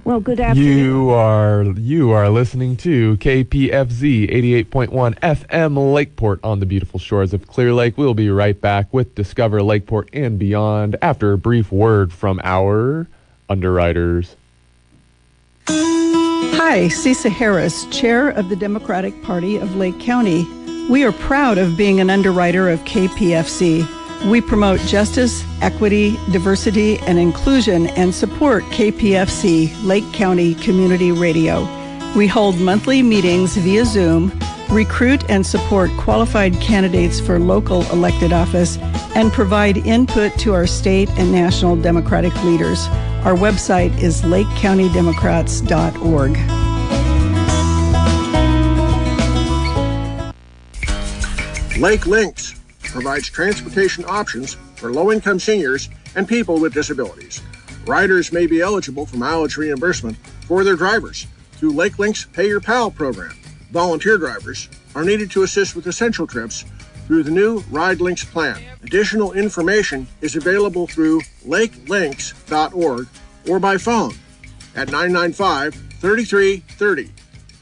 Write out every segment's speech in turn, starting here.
Well, good afternoon. You are listening to KPFZ 88.1 FM Lakeport on the beautiful shores of Clear Lake. We'll be right back with Discover Lakeport and beyond after a brief word from our underwriters. Hi, Cisa Harris, Chair of the Democratic Party of Lake County. We are proud of being an underwriter of KPFC. We promote justice, equity, diversity, and inclusion and support KPFC, Lake County Community Radio. We hold monthly meetings via Zoom, recruit and support qualified candidates for local elected office, and provide input to our state and national Democratic leaders. Our website is lakecountydemocrats.org. Lake Links provides transportation options for low-income seniors and people with disabilities. Riders may be eligible for mileage reimbursement for their drivers through Lake Links Pay Your Pal program. Volunteer drivers are needed to assist with essential trips through the new Ride Links plan. Additional information is available through lakelinks.org or by phone at 995-3330,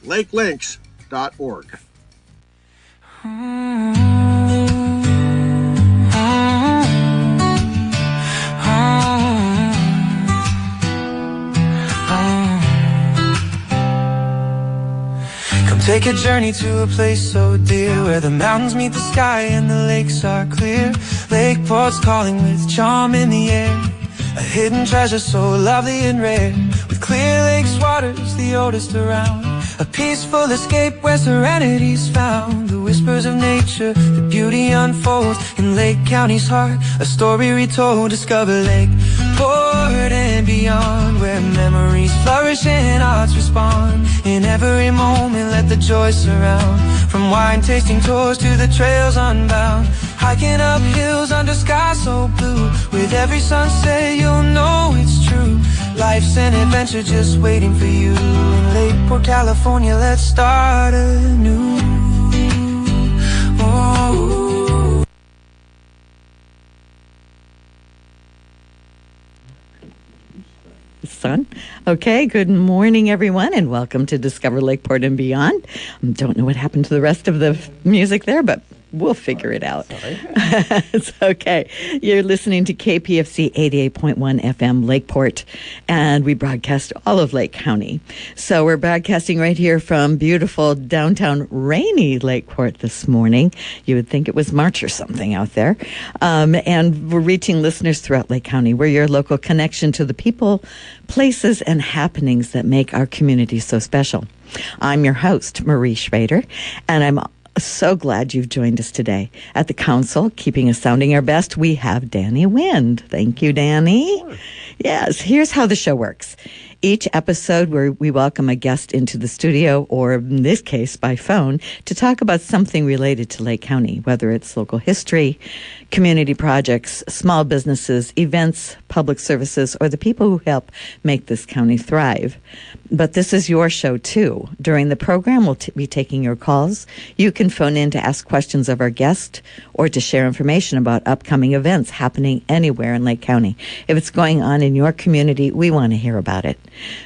lakelinks.org. Take a journey to a place so dear, where the mountains meet the sky and the lakes are clear. Lakeport's calling with charm in the air, a hidden treasure so lovely and rare. With Clear Lake's waters, the oldest around, a peaceful escape where serenity's found. The whispers of nature, the beauty unfolds in Lake County's heart, a story retold. Discover Lakeport and beyond, where memories flourish and hearts respond. In every moment let the joy surround, from wine tasting tours to the trails unbound. Hiking up hills under skies so blue, with every sunset you'll know it's true. Life's an adventure just waiting for you. In Lakeport, California, let's start anew. Ooh. Son. Okay, good morning, everyone, and welcome to Discover Lakeport and Beyond. Don't know what happened to the rest of the music there, but we'll figure it out. It's okay. You're listening to KPFC 88.1 FM Lakeport, and we broadcast all of Lake County. So we're broadcasting right here from beautiful downtown rainy Lakeport this morning. You would think it was March or something out there. And we're reaching listeners throughout Lake County. We're your local connection to the people, places, and happenings that make our community so special. I'm your host, Marie Schrader, and I'm so glad you've joined us today. At the council, keeping us sounding our best, we have Danny Wind. Thank you, Danny. Sure. Yes, here's how the show works. Each episode where we welcome a guest into the studio, or in this case by phone, to talk about something related to Lake County, whether it's local history, community projects, small businesses, events, public services, or the people who help make this county thrive. But this is your show, too. During the program, we'll be taking your calls. You can phone in to ask questions of our guest or to share information about upcoming events happening anywhere in Lake County. If it's going on in your community, we want to hear about it.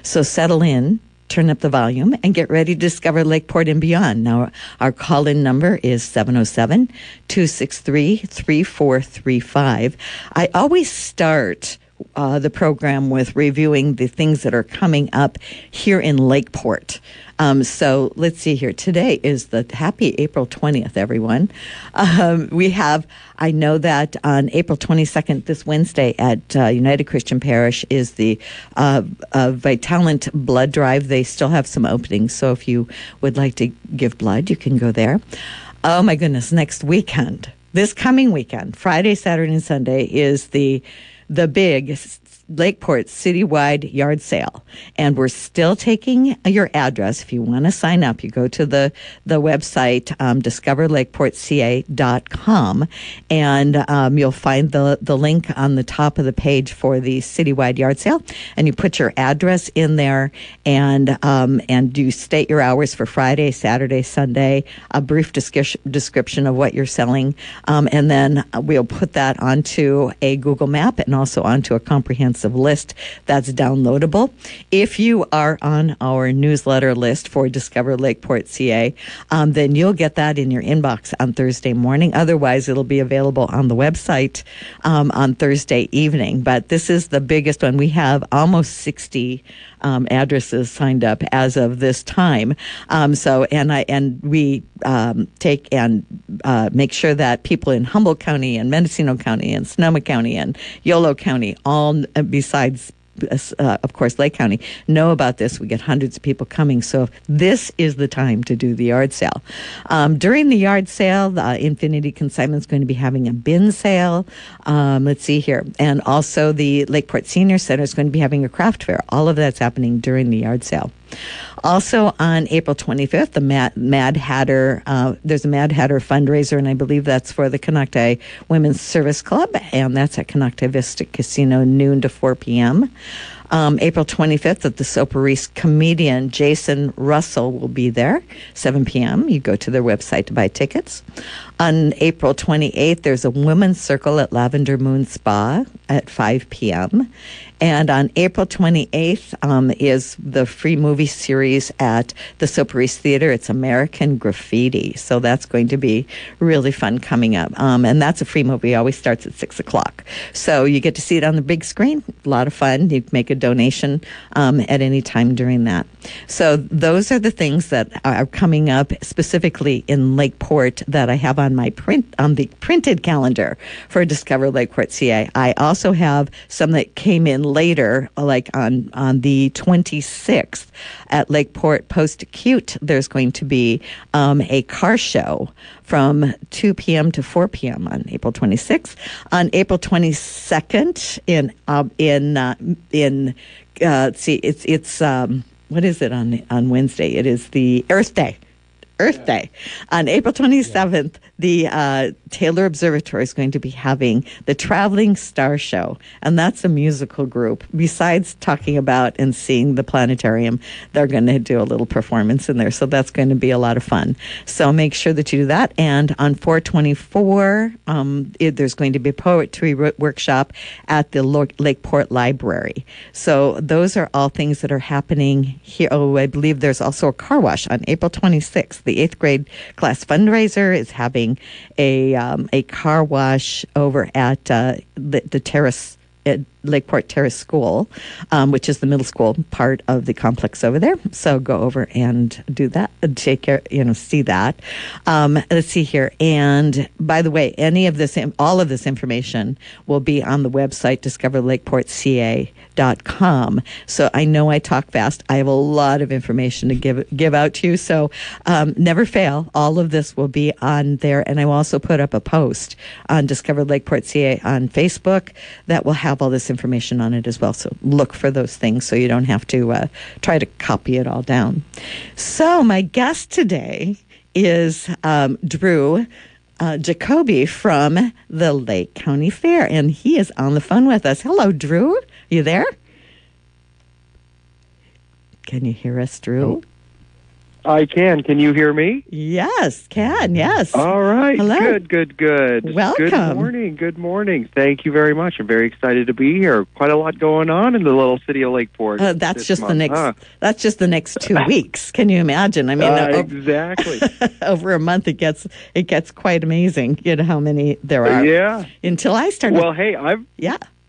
So settle in, turn up the volume, and get ready to discover Lakeport and beyond. Now, our call-in number is 707-263-3435. I always start the program with reviewing the things that are coming up here in Lakeport. So let's see here. Today is the happy April 20th, everyone. I know that on April 22nd, this Wednesday at United Christian Parish is the Vitalent Blood Drive. They still have some openings, so if you would like to give blood, you can go there. Oh my goodness, next weekend, this coming weekend, Friday, Saturday, and Sunday is the big Lakeport citywide yard sale, and we're still taking your address. If you want to sign up, you go to the website discoverlakeportca.com, and you'll find the link on the top of the page for the citywide yard sale, and you put your address in there, and you state your hours for Friday, Saturday, Sunday, a brief description of what you're selling, and then we'll put that onto a Google map and also onto a comprehensive comprehensive list that's downloadable. If you are on our newsletter list for Discover Lakeport CA, then you'll get that in your inbox on Thursday morning. Otherwise, it'll be available on the website on Thursday evening. But this is the biggest one. We have almost 60 addresses signed up as of this time. We take and make sure that people in Humboldt County and Mendocino County and Sonoma County and Yolo County, all besides of course, Lake County, know about this. We get hundreds of people coming. So this is the time to do the yard sale. During the yard sale, Infinity Consignment is going to be having a bin sale. Let's see here. And also the Lakeport Senior Center is going to be having a craft fair. All of that's happening during the yard sale. Also on April 25th, the Mad Hatter, there's a Mad Hatter fundraiser, and I believe that's for the Canocti Women's Service Club, and that's at Canocti Vista Casino, noon to 4 p.m. April 25th at the Soparis, comedian Jason Russell will be there, 7 p.m. You go to their website to buy tickets. On April 28th, there's a women's circle at Lavender Moon Spa at 5 p.m. And on April 28th is the free movie series at the Soparis Theater. It's American Graffiti. So that's going to be really fun coming up. And that's a free movie. It always starts at 6 o'clock. So you get to see it on the big screen. A lot of fun. You can make a donation at any time during that. So those are the things that are coming up specifically in Lakeport that I have on the printed calendar for Discover Lakeport CA. I also have some that came in later, like on the 26th at Lakeport Post-Acute. There's going to be a car show from 2 p.m. to 4 p.m. on April 26th. On April 22nd, it's what is it on Wednesday? It is the Earth Day. On April 27th, the Taylor Observatory is going to be having the Traveling Star Show, and that's a musical group. Besides talking about and seeing the planetarium, they're going to do a little performance in there, so that's going to be a lot of fun. So make sure that you do that. And on 4/24, there's going to be a poetry workshop at the Lakeport Library. So those are all things that are happening here. Oh, I believe there's also a car wash on April 26th. The 8th grade class fundraiser is having a car wash over at the Terrace at Lakeport Terrace School, which is the middle school part of the complex over there. So go over and do that, take care, see that. Let's see here. And by the way, all of this information will be on the website, discoverlakeportca.com. So I know I talk fast. I have a lot of information to give out to you. So never fail. All of this will be on there. And I will also put up a post on Discover Lakeport CA on Facebook that will have all this information on it as well. So look for those things so you don't have to try to copy it all down. So my guest today is Drew Jacoby from the Lake County Fair, and he is on the phone with us. Hello, Drew. You there? Can you hear us, Drew? Oh. I can. Can you hear me? Yes, can. Yes. All right. Hello. Good. Welcome. Good morning. Thank you very much. I'm very excited to be here. Quite a lot going on in the little city of Lakeport. That's just the next. That's just the next 2 weeks. Can you imagine? I mean, exactly. Over a month, it gets quite amazing. You know how many there are. Yeah. Until I started. Well, hey,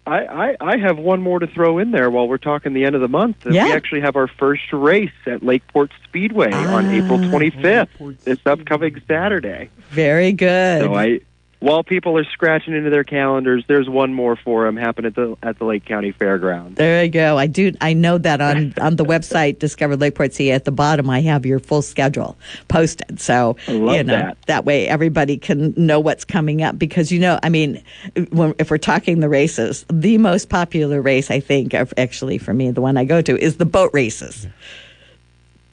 I have one more to throw in there while we're talking the end of the month. Yeah. We actually have our first race at Lakeport Speedway on April 25th, this upcoming Saturday. Very good. So while people are scratching into their calendars, there's one more for them happening at the Lake County Fairgrounds. There you go. I know that on the website, Discover Lakeport CA, at the bottom, I have your full schedule posted. So, I love that way everybody can know what's coming up. Because, if we're talking the races, the most popular race, I think, actually for me, the one I go to, is the boat races.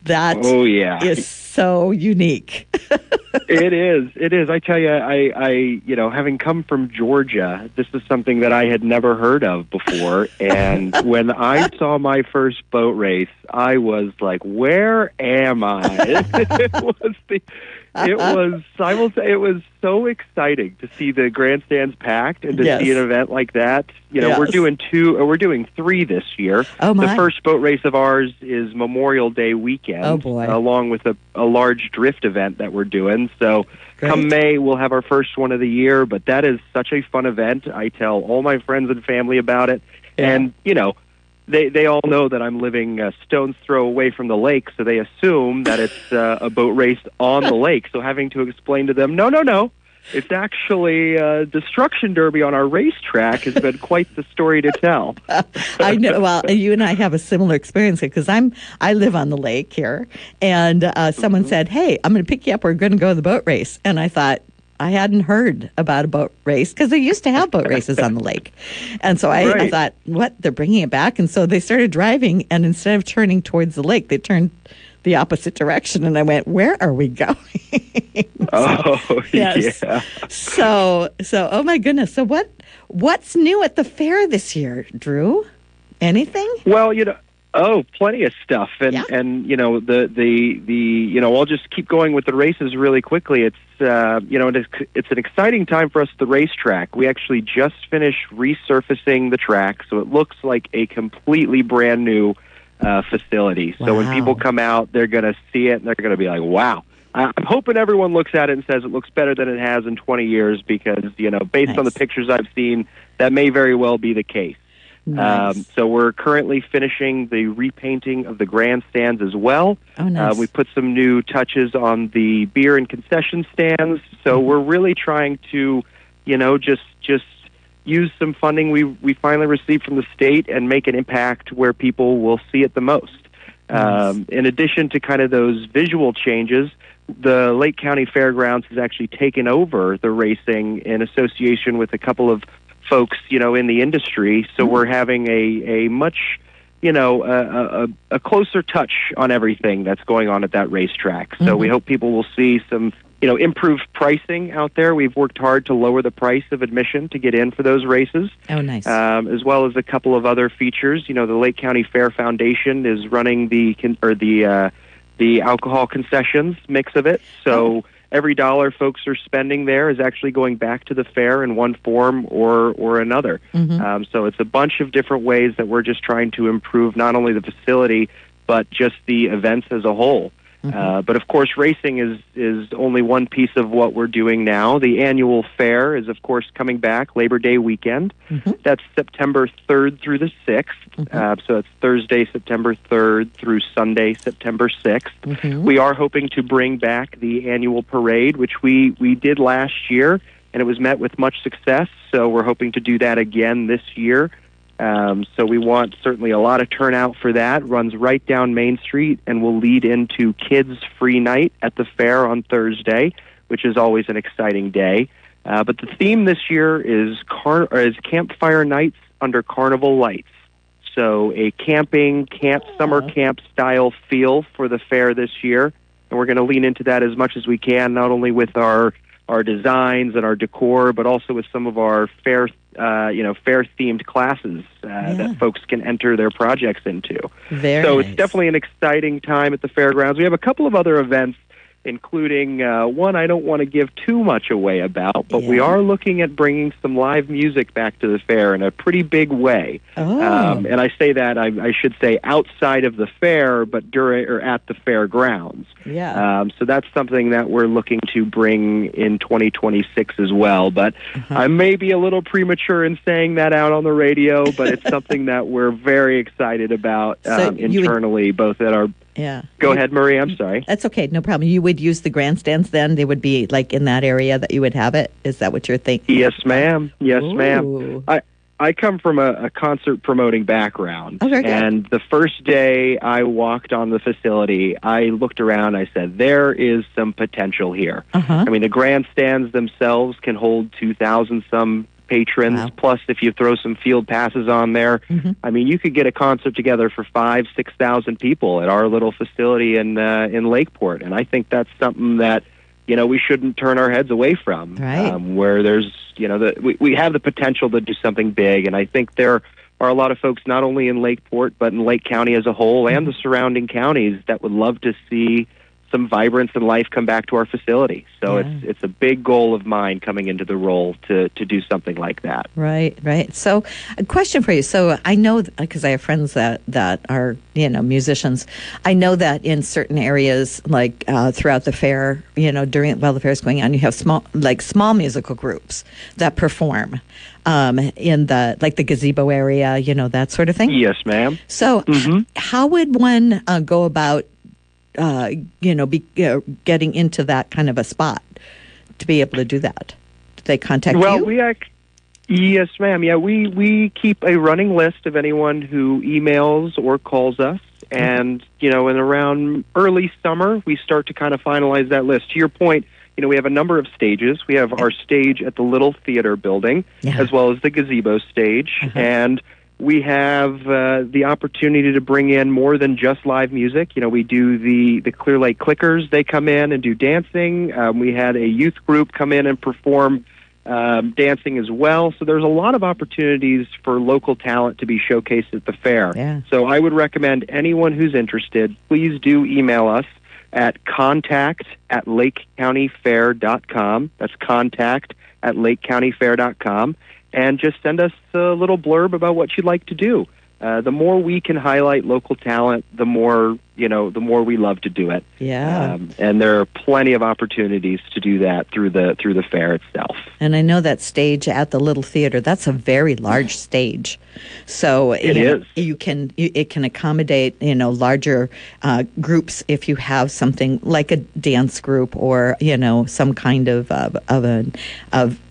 That is so unique. It is. I tell you, I having come from Georgia, this is something that I had never heard of before. And when I saw my first boat race, I was like, "Where am I?" It was, I will say, it was so exciting to see the grandstands packed and to Yes. see an event like that. You know, Yes. we're doing 3 this year. Oh, my. The first boat race of ours is Memorial Day weekend. Oh, boy. Along with a large drift event that we're doing. So Great. come May, we'll have our first one of the year, but that is such a fun event. I tell all my friends and family about it. Yeah. And, you know, they all know that I'm living a stone's throw away from the lake, so they assume that it's a boat race on the lake. So having to explain to them, no, it's actually a destruction derby on our racetrack has been quite the story to tell. I know. Well, you and I have a similar experience because I live on the lake here, and someone said, "Hey, I'm going to pick you up. We're going to go to the boat race." And I thought, I hadn't heard about a boat race because they used to have boat races on the lake. And so I Right. thought, what? They're bringing it back? And so they started driving, and instead of turning towards the lake, they turned the opposite direction. And I went, where are we going? Oh, Yes. yeah. So, oh my goodness. So what's new at the fair this year, Drew? Anything? Well, you know, plenty of stuff, and Yeah. and you know the you know, I'll just keep going with the races really quickly. It's you know, it's an exciting time for us at the racetrack. We actually just finished resurfacing the track, so it looks like a completely brand new facility. So when Wow. people come out, they're going to see it and they're going to be like, "Wow." I'm hoping everyone looks at it and says it looks better than it has in 20 years because, you know, based on the Nice. pictures I've seen, that may very well be the case. Nice. So we're currently finishing the repainting of the grandstands as well. Oh, nice. We put some new touches on the beer and concession stands. So we're really trying to, you know, just use some funding we finally received from the state and make an impact where people will see it the most. Nice. In addition to kind of those visual changes, the Lake County Fairgrounds has actually taken over the racing in association with a couple of folks, you know, in the industry. So we're having a much, you know, a closer touch on everything that's going on at that racetrack. So we hope people will see some, you know, improved pricing out there. We've worked hard to lower the price of admission to get in for those races. Oh, nice. As well as a couple of other features. You know, the Lake County Fair Foundation is running the alcohol concessions mix of it. So every dollar folks are spending there is actually going back to the fair in one form or another. So it's a bunch of different ways that we're just trying to improve not only the facility, but just the events as a whole. But of course, racing is only one piece of what we're doing now. The annual fair is, of course, coming back Labor Day weekend. That's September 3rd through the 6th. So it's Thursday, September 3rd through Sunday, September 6th. We are hoping to bring back the annual parade, which we did last year, and it was met with much success. So we're hoping to do that again this year. So we want certainly a lot of turnout for that. Runs right down Main Street and will lead into Kids Free Night at the fair on Thursday, which is always an exciting day. But the theme this year is campfire nights under carnival lights. So a summer camp style feel for the fair this year. And we're going to lean into that as much as we can, not only with our designs and our decor, but also with some of our fair themed classes that folks can enter their projects into. Very So nice. it's definitely an exciting time at the fairgrounds. We have a couple of other events, including one I don't want to give too much away about, but we are looking at bringing some live music back to the fair in a pretty big way. And I say that, I should say outside of the fair, but during or at the fairgrounds. Yeah. So that's something that we're looking to bring in 2026 as well. But I may be a little premature in saying that out on the radio, but it's something that we're very excited about So you would- internally, both at our... Yeah. Go ahead, Marie. I'm sorry. That's okay. No problem. You would use the grandstands then? They would be like in that area that you would have it? Is that what you're thinking? Yes, ma'am. Yes, Ooh. ma'am. I come from a concert promoting background. Oh, very good. And the first day I walked on the facility, I looked around. I said, there is some potential here. I mean, the grandstands themselves can hold 2,000 some patrons. Wow. Plus, if you throw some field passes on there, I mean, you could get a concert together for 5,000-6,000 people at our little facility in Lakeport. And I think that's something that, you know, we shouldn't turn our heads away from. Right. Where there's, you know, we have the potential to do something big. And I think there are a lot of folks, not only in Lakeport, but in Lake County as a whole and the surrounding counties, that would love to see some vibrance and life come back to our facility. So it's a big goal of mine coming into the role to do something like that. Right. So a question for you. So I know, because I have friends that are, musicians, I know that in certain areas, like throughout the fair, while the fair is going on, you have small musical groups that perform in the gazebo area, that sort of thing. Yes, ma'am. So how would one go about getting into that kind of a spot to be able to do that? Do they contact you? Yes, ma'am. Yeah, we keep a running list of anyone who emails or calls us, and in around early summer we start to kind of finalize that list. To your point, we have a number of stages. We have our stage at the Little Theater building, as well as the gazebo stage, and we have the opportunity to bring in more than just live music. We do the Clear Lake Clickers. They come in and do dancing. We had a youth group come in and perform dancing as well. So there's a lot of opportunities for local talent to be showcased at the fair. Yeah. So I would recommend anyone who's interested, please do email us at contact@lakecountyfair.com. That's contact@lakecountyfair.com. And just send us a little blurb about what you'd like to do. The more we can highlight local talent, the more we love to do it. Yeah. And there are plenty of opportunities to do that through the fair itself. And I know that stage at the Little Theater, that's a very large stage. So it is. It can accommodate, larger groups if you have something like a dance group or, some kind of a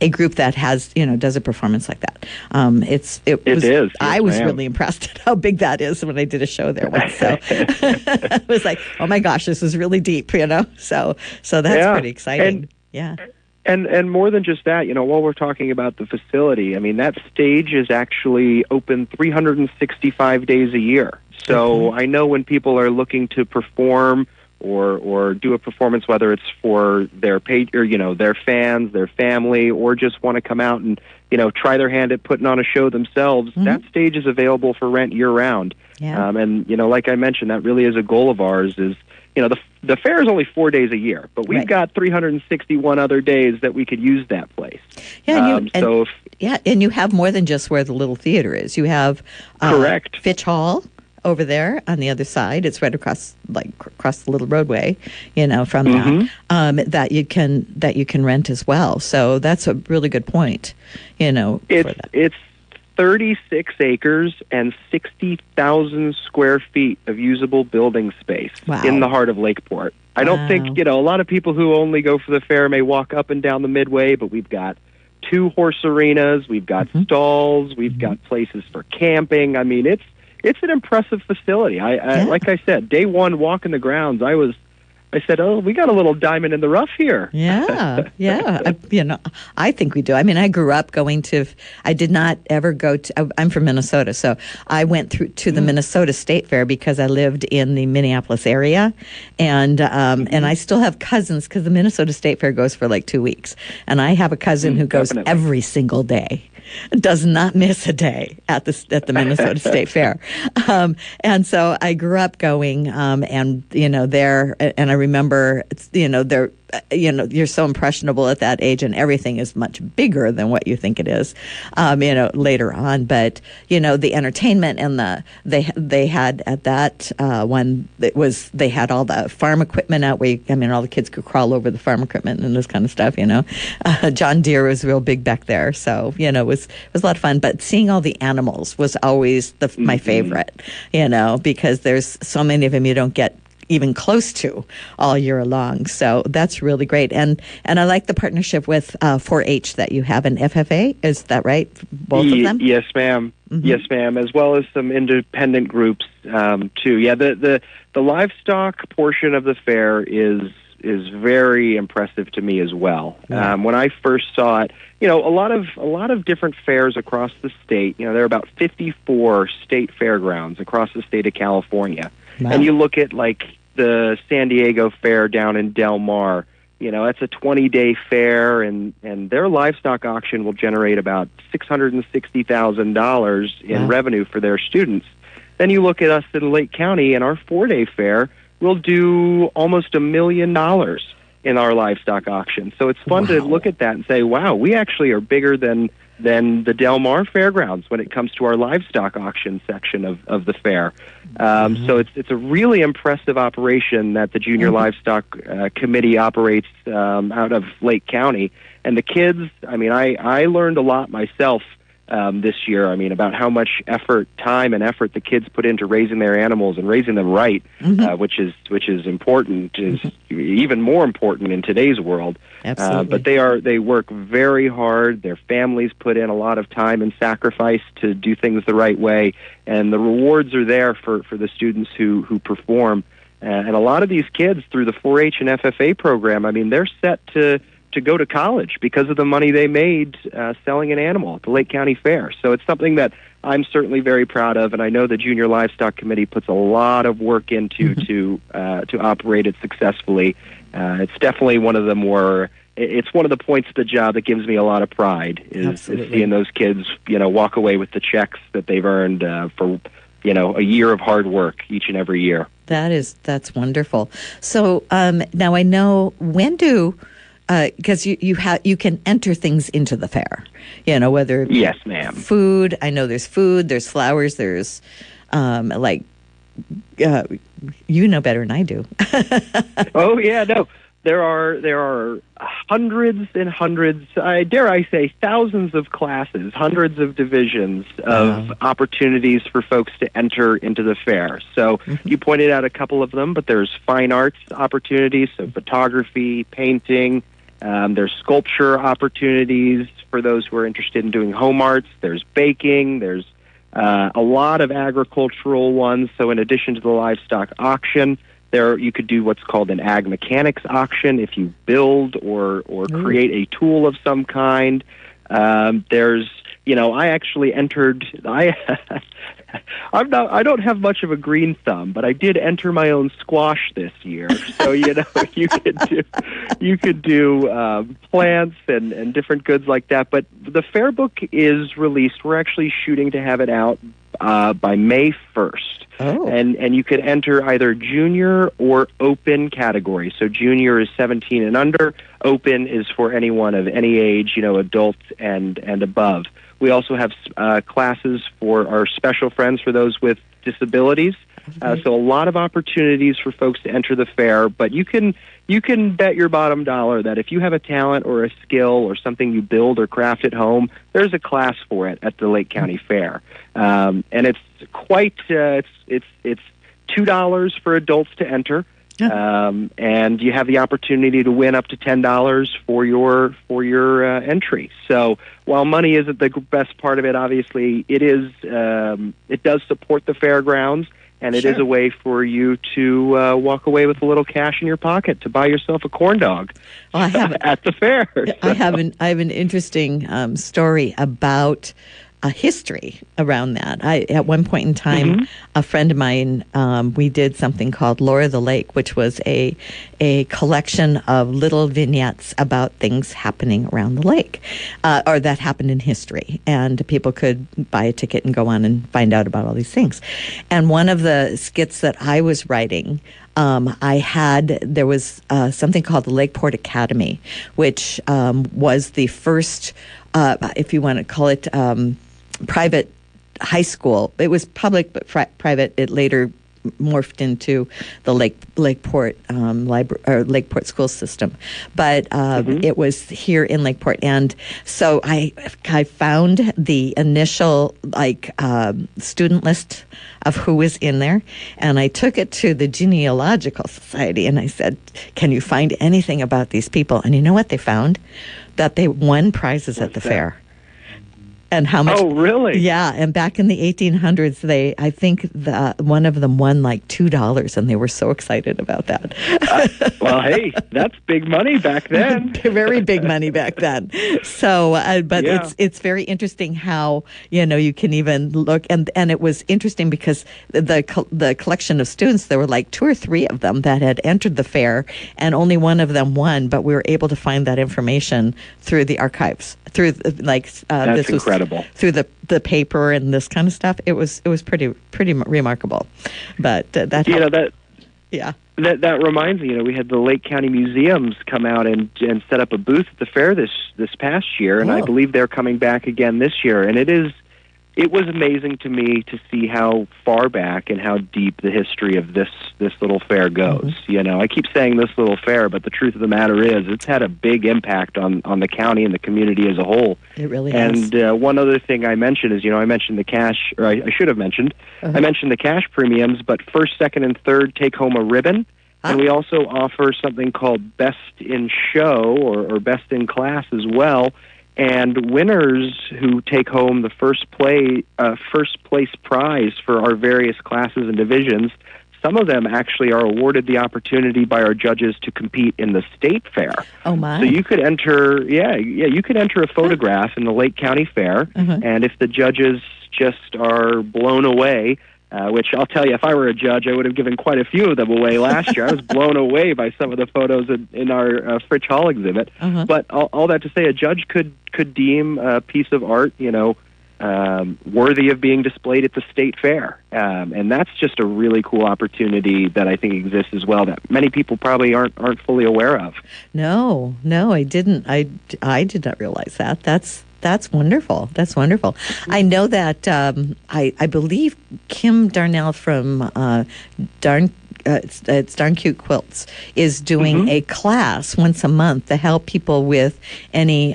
group that has, does a performance like that. It is. Yes, I was really impressed at how big that is when I did a show there once. So it was like, oh my gosh, this is really deep, So that's pretty exciting. And more than just that, while we're talking about the facility, that stage is actually open 365 days a year. So I know when people are looking to perform or do a performance, whether it's for their their fans, their family, or just want to come out and try their hand at putting on a show themselves, that stage is available for rent year round. Yeah. And like I mentioned, that really is a goal of ours. Is the fair is only 4 days a year, but we've got 361 other days that we could use that place. Yeah, and you have more than just where the Little Theater is. You have correct Fitch Hall over there on the other side. It's right across the little roadway, from that you can rent as well. So that's a really good point. It's 36 acres and 60,000 square feet of usable building space in the heart of Lakeport. I don't think, a lot of people who only go for the fair may walk up and down the Midway, but we've got 2 horse arenas, we've got stalls, we've got places for camping. It's an impressive facility. I like I said, day one walking the grounds, I said, oh, we got a little diamond in the rough here. Yeah. I think we do. I grew up I did not ever go to, I'm from Minnesota, so I went to the Minnesota State Fair because I lived in the Minneapolis area. And I still have cousins because the Minnesota State Fair goes for 2 weeks. And I have a cousin who goes every single day. Does not miss a day at the Minnesota State Fair, and so I grew up going, and there, and I remember, there. You're so impressionable at that age, and everything is much bigger than what you think it is, later on. But the entertainment and they had at that one, they had all the farm equipment out where all the kids could crawl over the farm equipment and this kind of stuff. John Deere was real big back there, so it was a lot of fun. But seeing all the animals was always my favorite, because there's so many of them you don't get even close to all year long. So that's really great. And I like the partnership with 4-H that you have, and FFA. Is that right? Both of them? Yes, ma'am. Yes, ma'am. As well as some independent groups too. Yeah, the livestock portion of the fair is very impressive to me as well. Yeah. When I first saw it, a lot of different fairs across the state. There are about 54 state fairgrounds across the state of California. Wow. And you look at the San Diego Fair down in Del Mar, that's a 20-day fair, and their livestock auction will generate about $660,000 in revenue for their students. Then you look at us in Lake County, and our 4-day fair, we'll do almost $1 million in our livestock auction. So it's fun to look at that and say, wow, we actually are bigger than the Del Mar Fairgrounds when it comes to our livestock auction section of the fair. So it's a really impressive operation that the Junior Livestock Committee operates out of Lake County. And the kids, I mean, I learned a lot myself this year. I mean, about how much time and effort the kids put into raising their animals and raising them right, which is important, is even more important in today's world. Absolutely. But they work very hard. Their families put in a lot of time and sacrifice to do things the right way, and the rewards are there for the students who perform. And a lot of these kids, through the 4-H and FFA program, I mean, they're set to go to college because of the money they made selling an animal at the Lake County Fair. So it's something that I'm certainly very proud of, and I know the Junior Livestock Committee puts a lot of work into to operate it successfully. It's definitely one of the more. It's one of the points of the job that gives me a lot of pride is seeing those kids, walk away with the checks that they've earned for, a year of hard work each and every year. That's wonderful. So now I know because you can enter things into the fair, whether yes, ma'am. Food. I know there's food, there's flowers, there's you know better than I do. Oh yeah, no. There are hundreds and hundreds, dare I say, thousands of classes, hundreds of divisions of opportunities for folks to enter into the fair. So you pointed out a couple of them, but there's fine arts opportunities, so photography, painting. There's sculpture opportunities for those who are interested in doing home arts. There's baking. There's a lot of agricultural ones. So in addition to the livestock auction, you could do what's called an ag mechanics auction if you build or create a tool of some kind. There's, I actually entered. I don't have much of a green thumb, but I did enter my own squash this year. So you could do plants and different goods like that. But the fair book is released. We're actually shooting to have it out by May 1st. Oh. And you could enter either junior or open category. So junior is 17 and under. Open is for anyone of any age, adult and above. We also have classes for our special friends, for those with disabilities. So a lot of opportunities for folks to enter the fair. But you can bet your bottom dollar that if you have a talent or a skill or something you build or craft at home, there's a class for it at the Lake County Fair. And it's quite it's $2 for adults to enter. And you have the opportunity to win up to $10 for your entry. So while money isn't the best part of it, obviously it is. It does support the fairgrounds, and it is a way for you to walk away with a little cash in your pocket to buy yourself a corn dog at the fair. So. I have an interesting story about history around that. At one point in time, a friend of mine, we did something called Lore of the Lake, which was a collection of little vignettes about things happening around the lake, or that happened in history. And people could buy a ticket and go on and find out about all these things. And one of the skits that I was writing, there was something called the Lakeport Academy, which was the first, if you want to call it, private high school. It was public but private. It later morphed into the Lakeport library or Lakeport school system, but it was here in Lakeport. And so I found the initial student list of who was in there, and I took it to the Genealogical Society, and I said, "Can you find anything about these people?" And you know what they found? That they won prizes at the fair. And how much? Oh, really? Yeah. And back in the 1800s, I think one of them won like $2, and they were so excited about that. Well, hey, that's big money back then. Very big money back then. So, but it's very interesting how you can even look, and it was interesting because the collection of students, there were like 2 or 3 of them that had entered the fair, and only one of them won. But we were able to find that information through the archives, through that's this was incredible. Through the paper and this kind of stuff. It was pretty remarkable. But Yeah. That reminds me, we had the Lake County Museums come out and set up a booth at the fair this past year, and I believe they're coming back again this year. And it was amazing to me to see how far back and how deep the history of this little fair goes. I keep saying this little fair, but the truth of the matter is it's had a big impact on the county and the community as a whole. It really has. And one other thing I mentioned is, I mentioned the cash, or I should have mentioned, I mentioned the cash premiums, but first, second, and third take home a ribbon. And we also offer something called Best in Show or Best in Class as well. And winners who take home the first place prize for our various classes and divisions, some of them actually are awarded the opportunity by our judges to compete in the state fair. Oh my! So you could enter, you could enter a photograph in the Lake County Fair, and if the judges just are blown away. Which I'll tell you, if I were a judge, I would have given quite a few of them away last year. I was blown away by some of the photos in our Fritz Hall exhibit. But all that to say, a judge could deem a piece of art, worthy of being displayed at the state fair. And that's just a really cool opportunity that I think exists as well that many people probably aren't fully aware of. No, I didn't. I did not realize that. That's wonderful. That's wonderful. I know that I believe Kim Darnell from it's Darn Cute Quilts is doing a class once a month to help people with any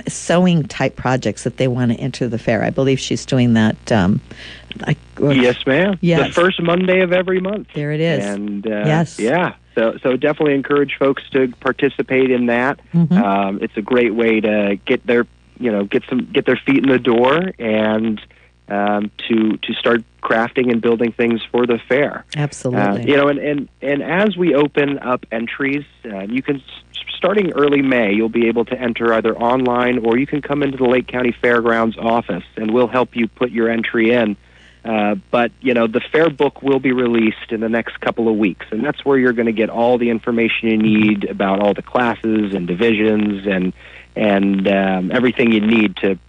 sewing type projects that they want to enter the fair. I believe she's doing that. Yes, ma'am. Yes. The first Monday of every month. There it is. And yes. Yeah. So definitely encourage folks to participate in that. It's a great way to get their feet in the door and to start crafting and building things for the fair. Absolutely. And as we open up entries, you can starting early May, you'll be able to enter either online or you can come into the Lake County Fairgrounds office and we'll help you put your entry in. But the fair book will be released in the next couple of weeks, and that's where you're going to get all the information you need about all the classes and divisions and everything you need to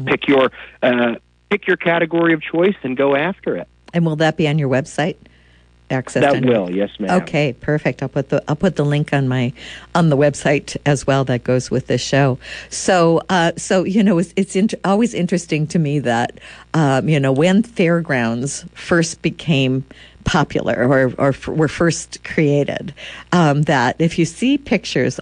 pick your category of choice and go after it. And will that be on your website? Yes, ma'am. Okay, perfect. I'll put the link on the website as well that goes with this show. So it's always interesting to me that when Fairgrounds first became popular or were first created, that if you see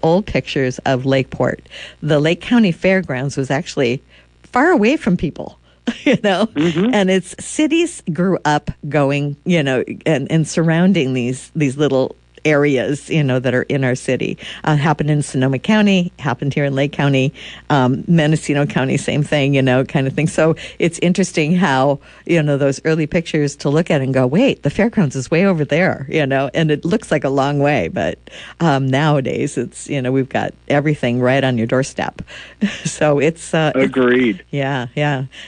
old pictures of Lakeport, the Lake County Fairgrounds was actually far away from people. And its cities grew up going, and surrounding these little areas, that are in our city. Happened in Sonoma County, happened here in Lake County, Mendocino County, same thing, kind of thing. So it's interesting how, those early pictures to look at and go, wait, the fairgrounds is way over there, and it looks like a long way. But nowadays it's, we've got everything right on your doorstep. So it's... Agreed. Yeah.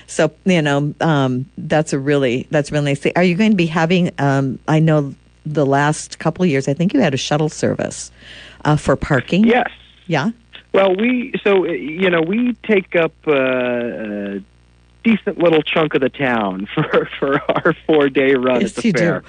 So, that's really nice thing. Are you going to be having, I know the last couple of years, I think you had a shuttle service for parking. Yes. Yeah. Well, we take up a decent little chunk of the town for our 4-day run at the fair.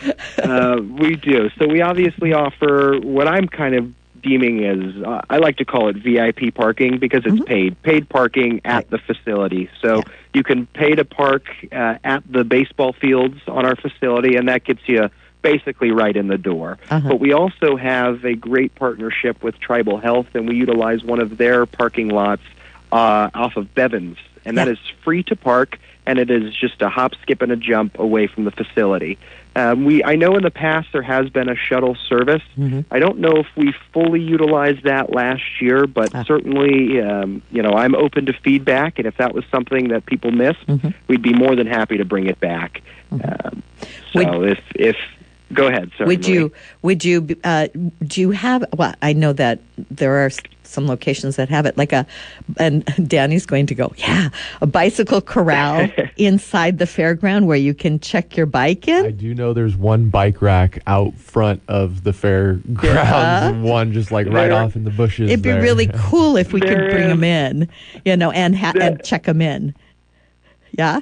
We do. So we obviously offer what I'm kind of deeming as, I like to call it VIP parking because it's paid parking at the facility. So you can pay to park at the baseball fields on our facility, and that gets you basically right in the door. But we also have a great partnership with Tribal Health, and we utilize one of their parking lots off of Bevins, and that is free to park, and it is just a hop, skip, and a jump away from the facility. I know in the past there has been a shuttle service. I don't know if we fully utilized that last year, but certainly, I'm open to feedback, and if that was something that people missed, we'd be more than happy to bring it back. If go ahead. Sorry, do you have, well, I know that there are some locations that have it, and Danny's going to go, a bicycle corral inside the fairground where you can check your bike in? I do know there's one bike rack out front of the fairgrounds and one just right off in the bushes. It'd be really cool if we could bring them in, and check them in. Yeah.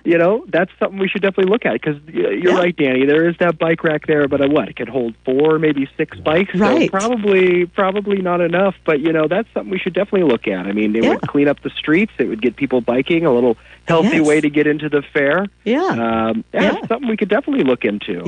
That's something we should definitely look at, because you're right, Danny. There is that bike rack there, but it could hold 4, maybe 6 bikes. Right. So probably not enough, but that's something we should definitely look at. I mean, it would clean up the streets. It would get people biking, a little healthy way to get into the fair. It's something we could definitely look into.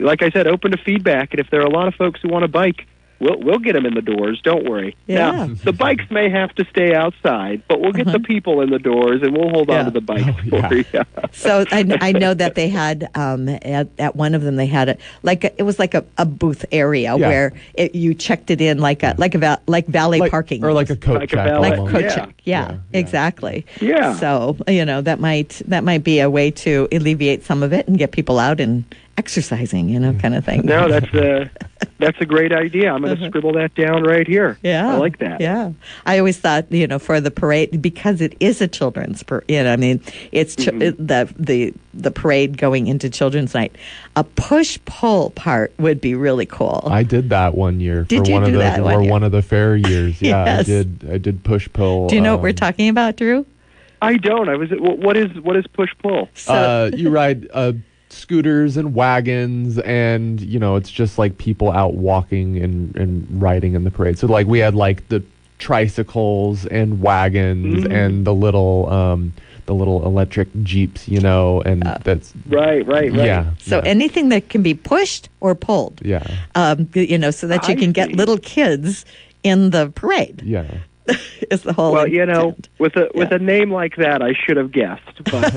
Like I said, open to feedback, and if there are a lot of folks who want to bike, we'll get them in the doors. Don't worry. Now, the bikes may have to stay outside, but we'll get the people in the doors, and we'll hold on to the bikes for you. So I know that they had at one of them they had it was like a booth area where you checked it in like valet parking, or like a coat check, like a coat check. Yeah, exactly. Yeah. So that might be a way to alleviate some of it and get people out and exercising, kind of thing. No, that's a great idea. I'm going to scribble that down right here. Yeah, I like that. Yeah, I always thought, for the parade, because it is a children's parade. It's the parade going into Children's Night. A push-pull part would be really cool. I did that one year. Did you do that one year? One of the fair years. Yeah, Yes. I did push-pull. Do you know what we're talking about, Drew? I don't. What is push-pull? So, you ride scooters and wagons, and it's just like people out walking and riding in the parade. So like we had like the tricycles and wagons and the little electric jeeps, and that's right. Yeah. So anything that can be pushed or pulled. Yeah. So that you can get little kids in the parade. Yeah. Is the whole intent. with a name like that, I should have guessed, but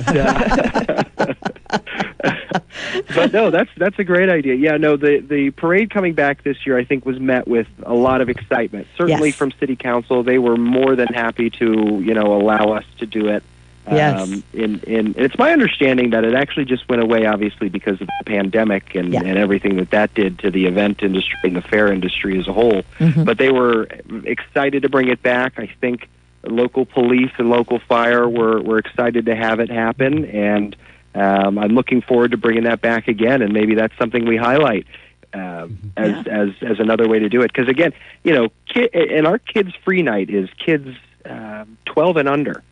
but no, that's a great idea. Yeah, no, the parade coming back this year, I think, was met with a lot of excitement. Certainly from City Council, they were more than happy to allow us to do it. Yes. And it's my understanding that it actually just went away, obviously, because of the pandemic and everything that did to the event industry and the fair industry as a whole. But they were excited to bring it back. I think local police and local fire were excited to have it happen, and I'm looking forward to bringing that back again. And maybe that's something we highlight as another way to do it. Because again, and our kids' free night is kids 12 and under.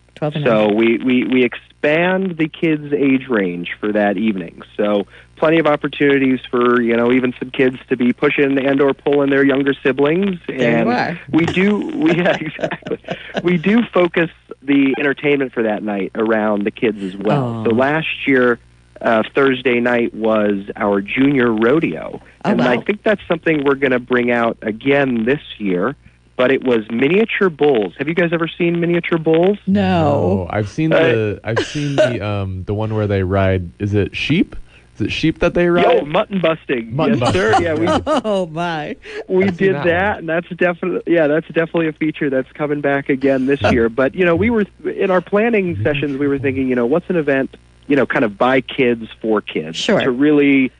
So we expand the kids' age range for that evening. So plenty of opportunities for even some kids to be pushing and or pulling their younger siblings. And we do focus the entertainment for that night around the kids as well. So last year, Thursday night was our junior rodeo, and I think that's something we're going to bring out again this year. But it was miniature bulls. Have you guys ever seen miniature bulls? No. I've seen the one where they ride. Is it sheep? Is it sheep that they ride? Mutton busting. Mutton busting. Sir. Yeah, oh my. We did that, and that's definitely a feature that's coming back again this year. But we were in our planning sessions. We were thinking, what's an event, kind of by kids for kids, to really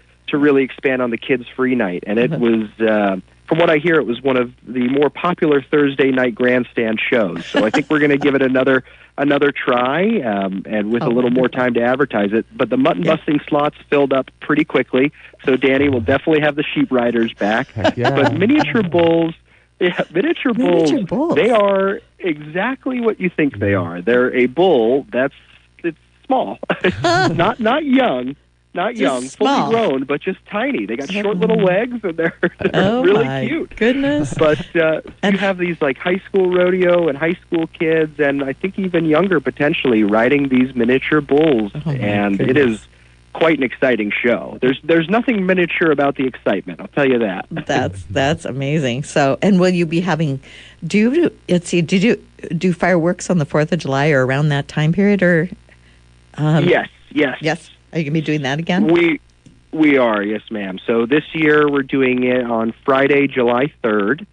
expand on the kids' free night, and it was. From what I hear, it was one of the more popular Thursday night grandstand shows. So I think we're going to give it another try, and with a little more time to advertise it. But the mutton busting slots filled up pretty quickly, so Danny will definitely have the sheep riders back. But miniature bulls, miniature bulls, they are exactly what you think they are. They're a bull it's small, not young. Not young, fully grown, but just tiny. They got short little legs, and they're really cute. Goodness! But you have these like high school rodeo and high school kids, and I think even younger potentially riding these miniature bulls, and it is quite an exciting show. There's nothing miniature about the excitement. I'll tell you that. That's amazing. So, and will you be having? Do you do fireworks on the 4th of July or around that time period, or? Yes. Are you going to be doing that again? We are, yes, ma'am. So this year we're doing it on Friday, July 3rd.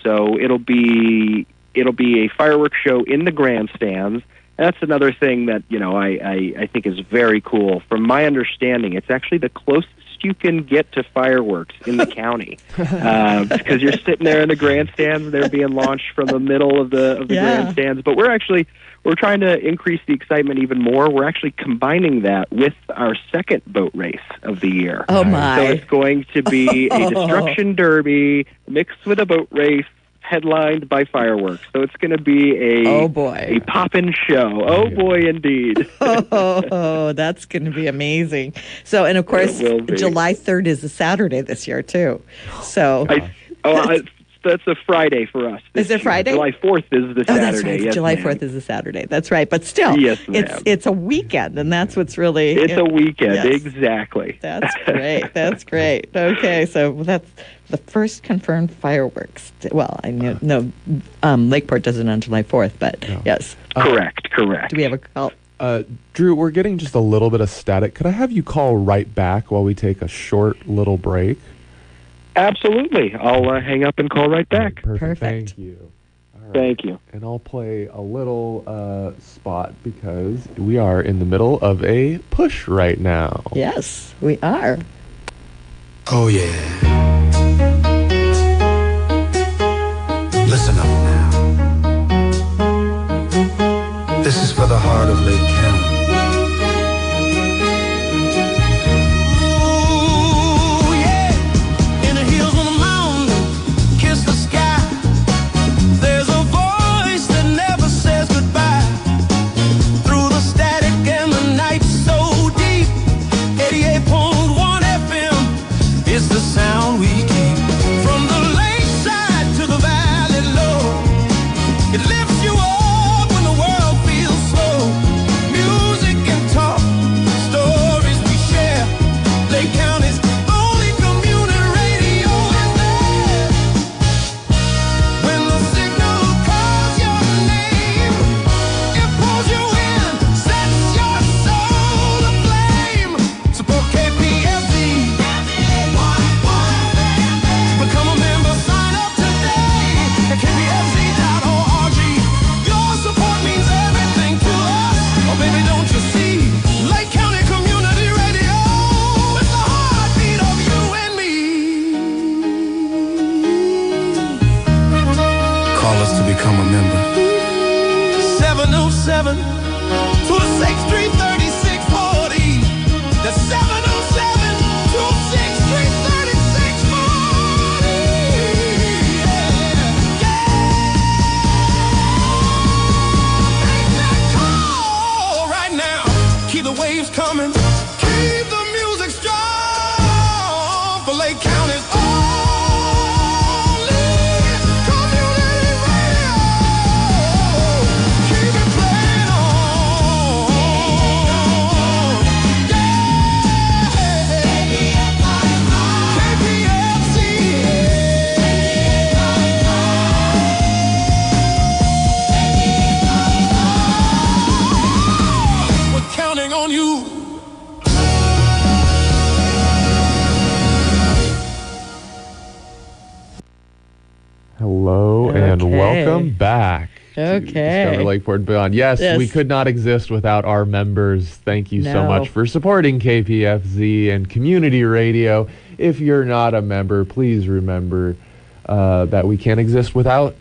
So it'll be a fireworks show in the grandstands. And that's another thing that I think is very cool. From my understanding, it's actually the closest you can get to fireworks in the county, because you're sitting there in the grandstands and they're being launched from the middle of the grandstands. But we're trying to increase the excitement even more. We're actually combining that with our second boat race of the year. Oh, my. So it's going to be a destruction derby mixed with a boat race, headlined by fireworks. So it's going to be a poppin' show. Oh, boy, indeed. Oh, that's going to be amazing. So, and of course, July 3rd is a Saturday this year, too. So, that's a Friday for us. Is it Friday? July 4th is the Saturday. That's right. Yes, July ma'am. 4th is a Saturday. That's right. But still, yes, ma'am. it's a weekend, and that's what's really... It's a weekend, yes. Exactly. That's great. That's great. Okay, so that's the first confirmed fireworks. Well, I know Lakeport does it on July 4th, but yes. Correct. Do we have a call? Drew, we're getting just a little bit of static. Could I have you call right back while we take a short little break? Absolutely. I'll hang up and call right back. Perfect. Thank you. All right. Thank you. And I'll play a little spot because we are in the middle of a push right now. Yes, we are. Oh, yeah. Listen up now. This is for the heart of Lake County. Become a member. 707 263 3640. That's 707 263 3640. Make that call right now. Keep the waves coming. Keep the music strong for Lake County's on you. Hello and welcome back to Discover Lakeport and Beyond. Yes, we could not exist without our members. Thank you so much for supporting KPFZ and community radio. If you're not a member, please remember that we can't exist without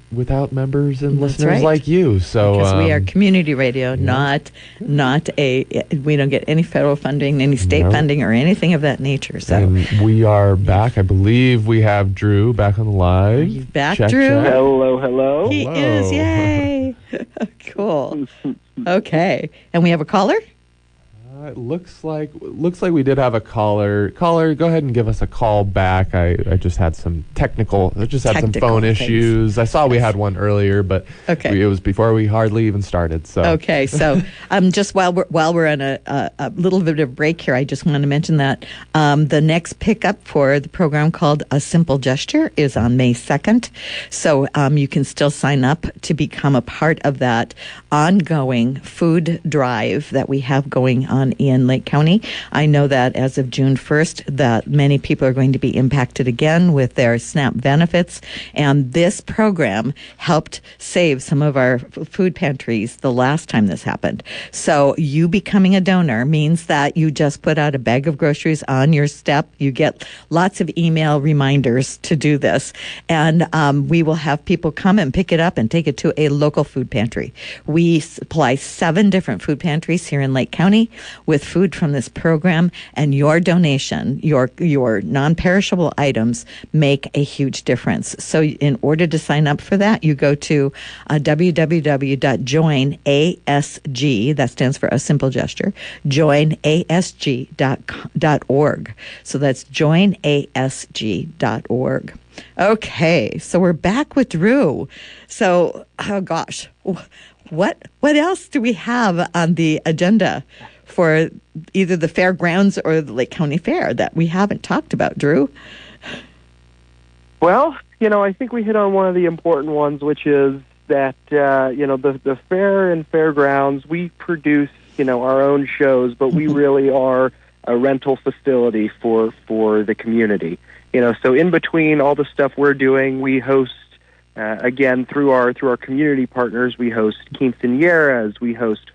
members and listeners like you. So because we are community radio, not a. We don't get any federal funding, any state funding, or anything of that nature. So and we are back. I believe we have Drew back on the line. Are you back, check, Drew? Check. Hello. He is. Yay! Cool. Okay, and we have a caller. It looks like we did have a caller. Caller, go ahead and give us a call back. I just had some some phone issues. I saw we had one earlier, but it was before we hardly even started. So so just while we're on a little bit of break here, I just want to mention that the next pickup for the program called A Simple Gesture is on May 2nd. So you can still sign up to become a part of that ongoing food drive that we have going on in Lake County. I know that as of June 1st, that many people are going to be impacted again with their SNAP benefits, and this program helped save some of our food pantries the last time this happened. So you becoming a donor means that you just put out a bag of groceries on your step. You get lots of email reminders to do this, and we will have people come and pick it up and take it to a local food pantry. We supply 7 different food pantries here in Lake County. with food from this program, and your donation, your non-perishable items, make a huge difference. So in order to sign up for that, you go to www.joinasg, that stands for A Simple Gesture, joinasg.org. So that's joinasg.org. Okay, so we're back with Drew. So, oh gosh, what else do we have on the agenda for either the Fairgrounds or the Lake County Fair that we haven't talked about, Drew? Well, I think we hit on one of the important ones, which is that, the fair and fairgrounds, we produce, our own shows, but we really are a rental facility for the community. So in between all the stuff we're doing, we host, again, through our community partners, we host quinceañeras, we host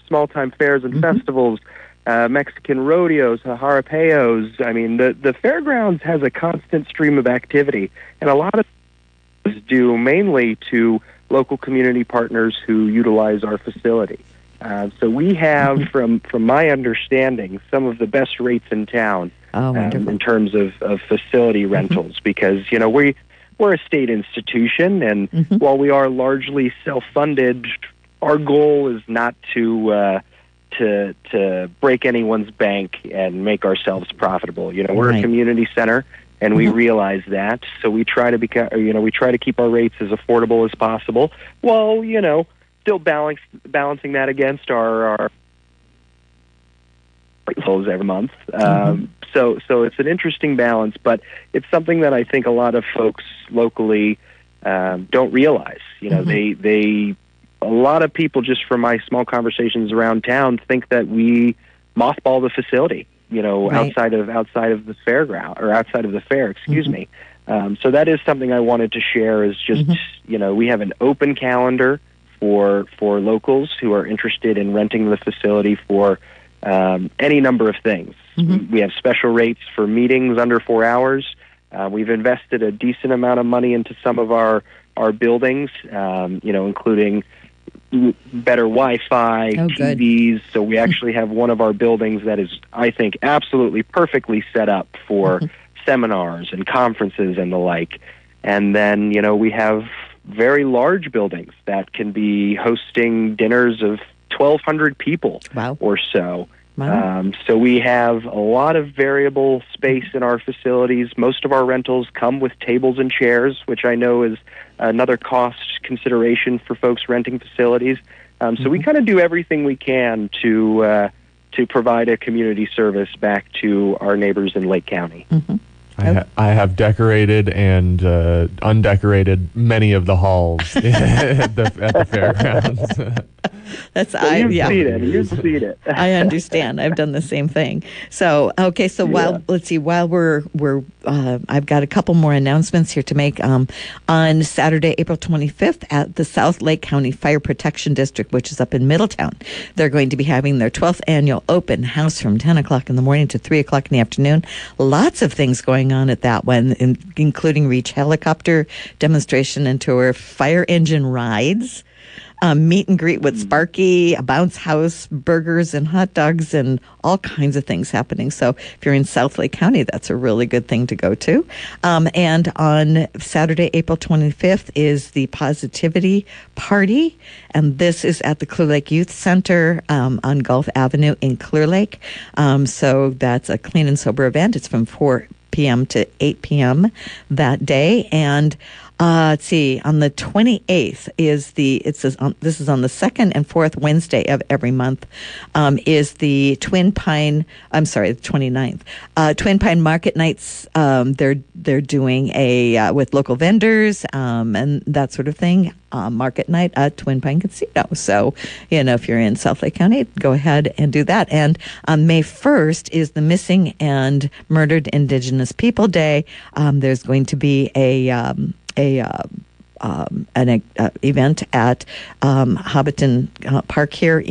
small-time fairs and festivals, Mexican rodeos, jarapeos. I mean, the fairgrounds has a constant stream of activity, and a lot of is due mainly to local community partners who utilize our facility. So we have, from my understanding, some of the best rates in town in terms of facility rentals, because we're a state institution, and while we are largely self-funded, our goal is not to break anyone's bank and make ourselves profitable. We're a community center, and we realize that. So we try to keep our rates as affordable as possible, while still balancing that against our flows every month. So it's an interesting balance, but it's something that I think a lot of folks locally don't realize. A lot of people, just from my small conversations around town, think that we mothball the facility, outside of the fairground, or outside of the fair, excuse me. So that is something I wanted to share, is just, we have an open calendar for locals who are interested in renting the facility for any number of things. We have special rates for meetings under 4 hours. We've invested a decent amount of money into some of our buildings, including better Wi-Fi, TVs. So we actually have one of our buildings that is, I think, absolutely perfectly set up for seminars and conferences and the like. And then, we have very large buildings that can be hosting dinners of 1,200 people or so. Wow. So we have a lot of variable space in our facilities. Most of our rentals come with tables and chairs, which I know is another cost consideration for folks renting facilities. So we kind of do everything we can to provide a community service back to our neighbors in Lake County. I have decorated and undecorated many of the halls at the fairgrounds. You've seen it. I understand. I've done the same thing. So okay. So while we're I've got a couple more announcements here to make. On Saturday, April 25th, at the South Lake County Fire Protection District, which is up in Middletown, they're going to be having their 12th annual open house from 10 o'clock in the morning to 3 o'clock in the afternoon. Lots of things going on at that one, including Reach helicopter demonstration and tour, fire engine rides, meet and greet with Sparky, a bounce house, burgers and hot dogs, and all kinds of things happening. So if you're in South Lake County, that's a really good thing to go to. And on Saturday, April 25th, is the Positivity Party, and this is at the Clear Lake Youth Center on Gulf Avenue in Clear Lake. So that's a clean and sober event. It's from 4 p.m. to 8 p.m. that day. And let's see, on the 28th this is on the second and fourth Wednesday of every month, is the the 29th. Twin Pine Market Nights. They're doing a with local vendors and that sort of thing. Market night at Twin Pine Casino. So, if you're in South Lake County, go ahead and do that. And on May 1st is the Missing and Murdered Indigenous People Day. There's going to be a event at Hobbiton Park here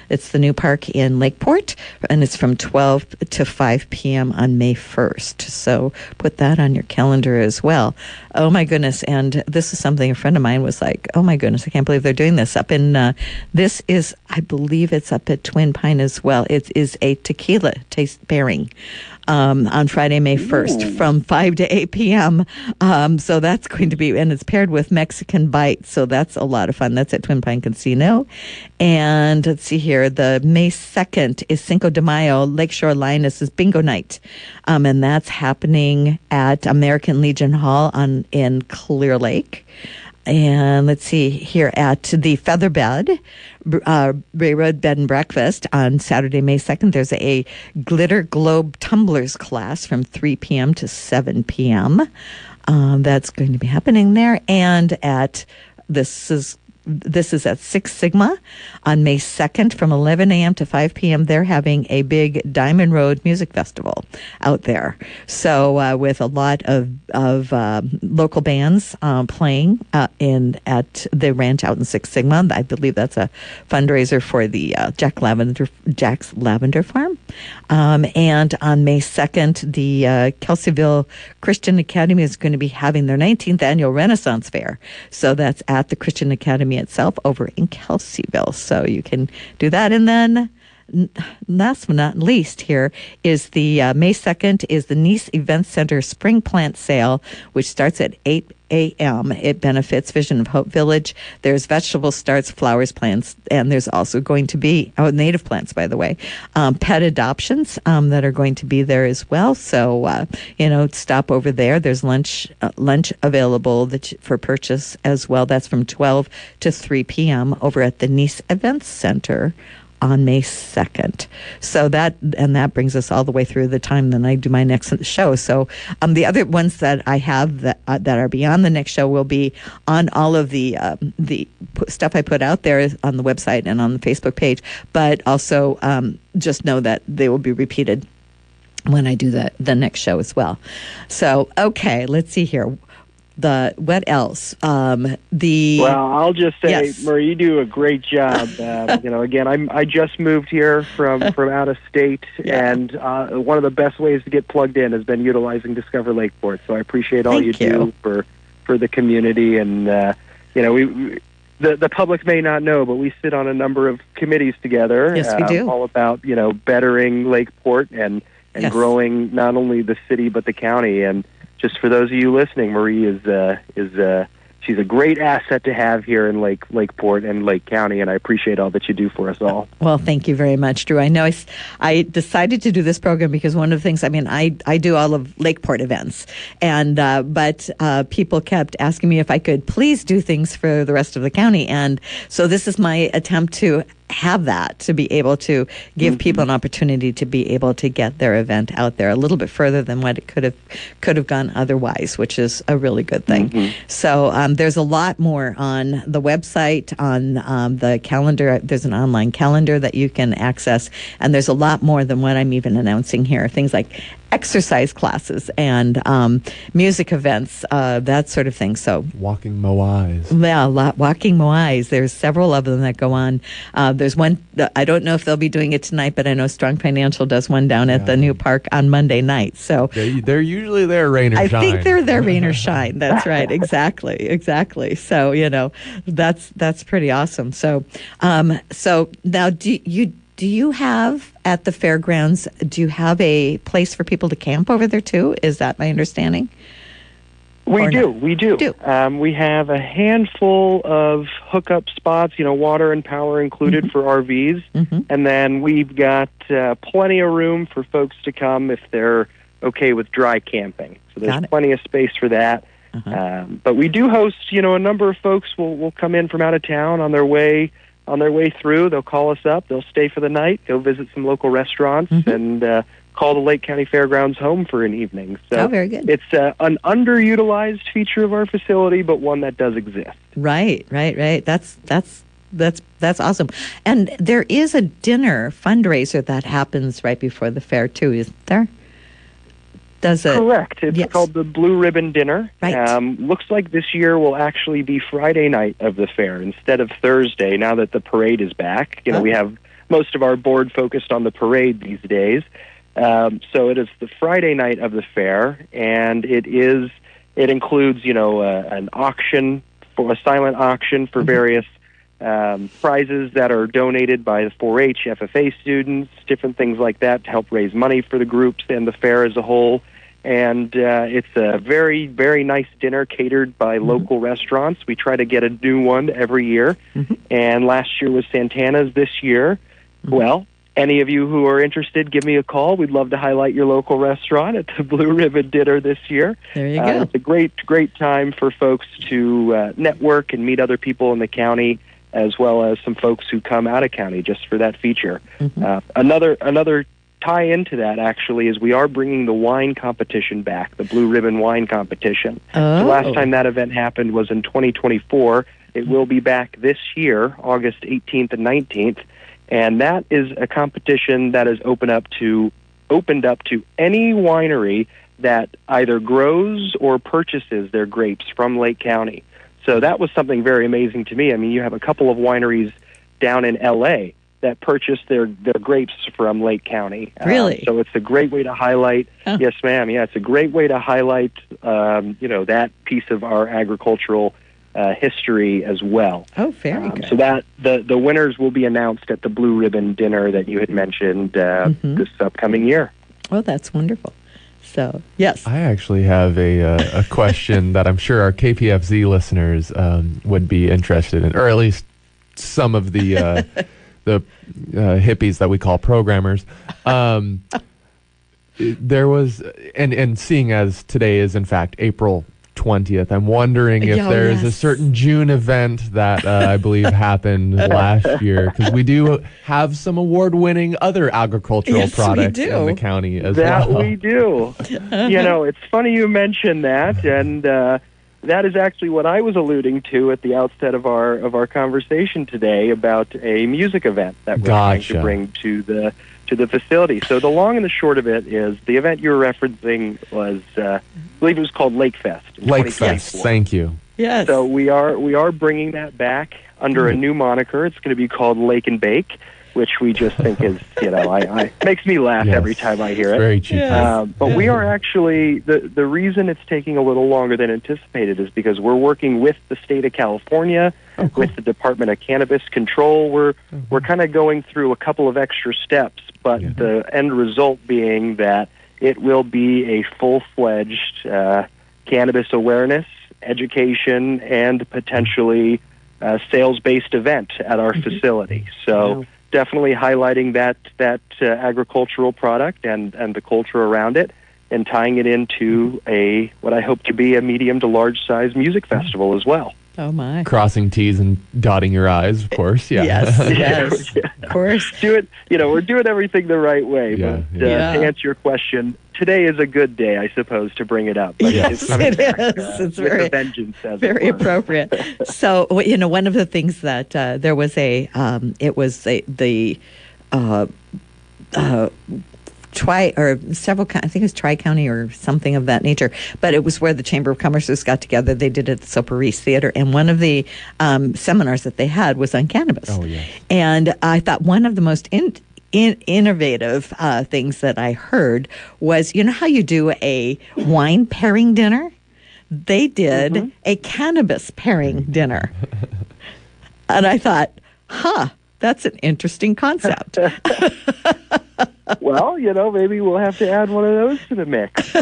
it's the new park in Lakeport, and it's from 12 to 5 p.m. on May 1st. So put that on your calendar as well. Oh my goodness. And this is something a friend of mine was like, oh my goodness, I can't believe they're doing this up in, I believe it's up at Twin Pine as well. It is a tequila taste pairing. On Friday, May 1st from 5 to 8 p.m. So that's going to be, and it's paired with Mexican Bites. So that's a lot of fun. That's at Twin Pine Casino. And let's see here, the May 2nd is Cinco de Mayo, Lakeshore Lionesses Bingo Night. And that's happening at American Legion Hall in Clear Lake. And let's see here at the Featherbed, Railroad Bed and Breakfast on Saturday, May 2nd. There's a Glitter Globe Tumblers class from 3 p.m. to 7 p.m. That's going to be happening there. And this is at Six Sigma on May 2nd from 11 a.m. to 5 p.m. They're having a big Diamond Road Music Festival out there. So with a lot of local bands playing at the ranch out in Six Sigma. I believe that's a fundraiser for the Jack's Lavender Farm. And on May 2nd, the Kelseyville Christian Academy is going to be having their 19th annual Renaissance Fair. So that's at the Christian Academy itself over in Kelseyville. So you can do that. And then last but not least here is the May 2nd is the Nice Event Center Spring Plant Sale, which starts at 8 a.m. It benefits Vision of Hope Village. There's vegetable starts, flowers, plants, and there's also going to be native plants, by the way, pet adoptions that are going to be there as well. So stop over there. There's lunch available for purchase as well. That's from 12 to 3 p.m. over at the Nice Events Center on May 2nd. So that brings us all the way through the time then I do my next show. So the other ones that I have that are beyond the next show will be on all of the stuff I put out there on the website and on the Facebook page, but also just know that they will be repeated when I do the next show as well. So, okay, let's see here. What else? Well, I'll just say, yes. Marie, you do a great job. Again, I just moved here from out of state, and one of the best ways to get plugged in has been utilizing Discover Lakeport. So I appreciate all you do for the community, and the public may not know, but we sit on a number of committees together. Yes, we do. All about bettering Lakeport and yes. growing not only the city but the county. And just for those of you listening, Marie she's a great asset to have here in Lakeport and Lake County, and I appreciate all that you do for us all. Well, thank you very much, Drew. I know I decided to do this program because one of the things, I do all of Lakeport events, and but people kept asking me if I could please do things for the rest of the county, and so this is my attempt to have that, to be able to give people an opportunity to be able to get their event out there a little bit further than what it could have gone otherwise, which is a really good thing. So there's a lot more on the website, on the calendar. There's an online calendar that you can access, and there's a lot more than what I'm even announcing here. Things like exercise classes and music events, that sort of thing. So Walking Moais. Yeah, Walking Moais. There's several of them that go on. There's one, I don't know if they'll be doing it tonight, but I know Strong Financial does one down at the new park on Monday night. So they're usually there, rain or shine. I think they're there, rain or shine. That's right. Exactly. So, that's pretty awesome. So, so now do you have at the fairgrounds, do you have a place for people to camp over there too? Is that my understanding? We do. We have a handful of hookup spots, water and power included for RVs. And then we've got plenty of room for folks to come if they're okay with dry camping. So there's plenty of space for that. But we do host, a number of folks will come in from out of town on their way through. They'll call us up. They'll stay for the night. Go visit some local restaurants and call the Lake County Fairgrounds home for an evening. So very good. It's an underutilized feature of our facility, but one that does exist. Right. That's awesome. And there is a dinner fundraiser that happens right before the fair too, isn't there? does it? Correct. It's Yes. called the Blue Ribbon Dinner. Right. Looks like this year will actually be Friday night of the fair instead of Thursday, now that the parade is back. We have most of our board focused on the parade these days. So it is the Friday night of the fair, and it includes, an auction, a silent auction for various prizes that are donated by the 4-H FFA students, different things like that to help raise money for the groups and the fair as a whole. And it's a very, very nice dinner catered by local restaurants. We try to get a new one every year. And last year was Santana's. This year, well, any of you who are interested, give me a call. We'd love to highlight your local restaurant at the Blue Ribbon Dinner this year. There you go. It's a great, great time for folks to network and meet other people in the county, as well as some folks who come out of county just for that feature. Another tie into that, actually, is we are bringing the wine competition back, the Blue Ribbon Wine Competition. The last time that event happened was in 2024. It will be back this year, August 18th and 19th, and that is a competition that is opened up to any winery that either grows or purchases their grapes from Lake County. So that was something very amazing to me. I mean, you have a couple of wineries down in L.A. that purchase their grapes from Lake County. Really? So it's a great way to highlight. Yes, ma'am. Yeah, it's a great way to highlight, that piece of our agricultural history as well. Oh, very good. So that the winners will be announced at the Blue Ribbon Dinner that you had mentioned this upcoming year. Oh, that's wonderful. So, yes. I actually have a question that I'm sure our KPFZ listeners would be interested in, or at least some of the hippies that we call programmers. There was, and seeing as today is in fact April 20th, I'm wondering if there is a certain June event that I believe happened last year, because we do have some award-winning other agricultural products in the county as well. That we do. It's funny you mention that, and that is actually what I was alluding to at the outset of our conversation today about a music event that we're trying to bring to the facility. So the long and the short of it is the event you were referencing was, I believe it was called Lake Fest. Lake Fest, thank you. Yes. So we are bringing that back under a new moniker. It's going to be called Lake and Bake, which we just think is, I makes me laugh every time I hear it. Very cheap. But we are actually, the reason it's taking a little longer than anticipated is because we're working with the state of California, with the Department of Cannabis Control. We're kind of going through a couple of extra steps, but the end result being that it will be a full-fledged cannabis awareness, education, and potentially sales-based event at our facility. So definitely highlighting that agricultural product and the culture around it, and tying it into what I hope to be a medium to large size music festival as well. Oh my! Crossing T's and dotting your I's, of course. Yeah. Yes, of course. Do it. We're doing everything the right way. But to answer your question, today is a good day, I suppose, to bring it up. But yes, it is. It's very vengeance, very appropriate. So, one of the things that there was the several, I think it was Tri-County or something of that nature, but it was where the Chamber of Commerce got together. They did it at the Soper Reese Theater, and one of the seminars that they had was on cannabis. Oh, yeah. And I thought one of the most innovative things that I heard was, how you do a wine pairing dinner? They did a cannabis pairing dinner. And I thought, that's an interesting concept. Well, maybe we'll have to add one of those to the mix.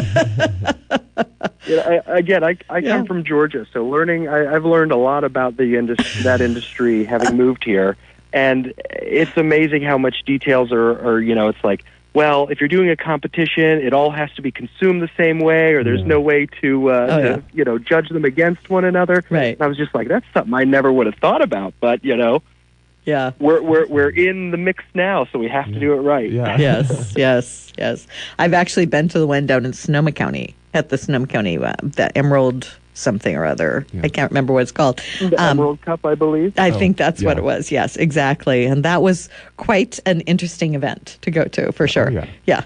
I come from Georgia, so I've learned a lot about that industry having moved here, and it's amazing how much details are it's like, well, if you're doing a competition, it all has to be consumed the same way, or there's no way to judge them against one another. Right. And I was just like, that's something I never would have thought about, but yeah, we're in the mix now, so we have to do it right. Yeah. Yes. I've actually been to the one down in Sonoma County, at the Sonoma County, the Emerald something or other. Yeah. I can't remember what it's called. The Emerald Cup, I believe. I think that's what it was. Yes, exactly. And that was quite an interesting event to go to, for sure. Yeah.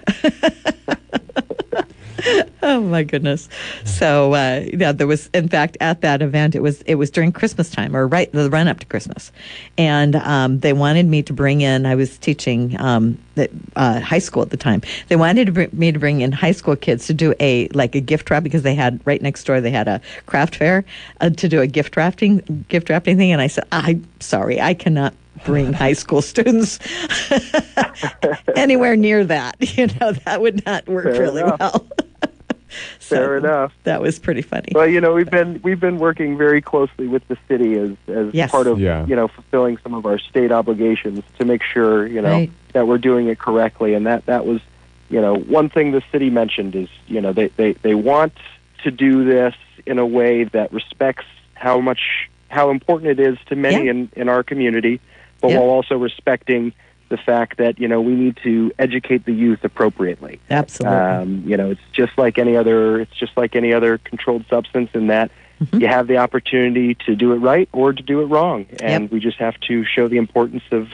Oh my goodness! So there was, in fact, at that event, it was during Christmas time, or right the run up to Christmas, and they wanted me to bring in. I was teaching high school at the time. They wanted me to bring in high school kids to do a gift wrap, because they had right next door they had a craft fair to do a gift wrapping thing, and I said, I'm sorry, I cannot bring high school students anywhere near that. That would not work really well. So Fair enough. That was pretty funny. Well, we've been working very closely with the city as Yes. part of Yeah. fulfilling some of our state obligations to make sure Right. that we're doing it correctly. And that was one thing the city mentioned is they want to do this in a way that respects how important it is to many in our community, but while also respecting the fact that we need to educate the youth appropriately. Absolutely. It's just like any other controlled substance, in that you have the opportunity to do it right or to do it wrong, and we just have to show the importance of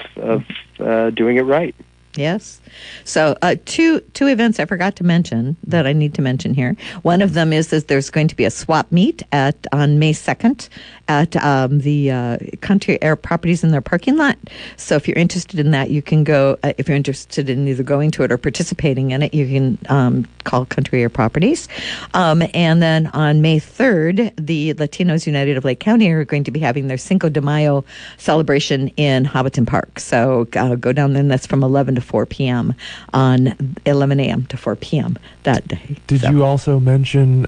doing it right. Yes. So two events I forgot to mention that I need to mention here. One of them is there's going to be a swap meet on May 2nd at the Country Air Properties in their parking lot. So if you're interested in that, you can go. If you're interested in either going to it or participating in it, you can call Country Air Properties. And then on May 3rd, the Latinos United of Lake County are going to be having their Cinco de Mayo celebration in Hobbiton Park. So go down there, and that's from 11 to 4 p.m. on 11 a.m. to 4 p.m. that day. Did you also mention,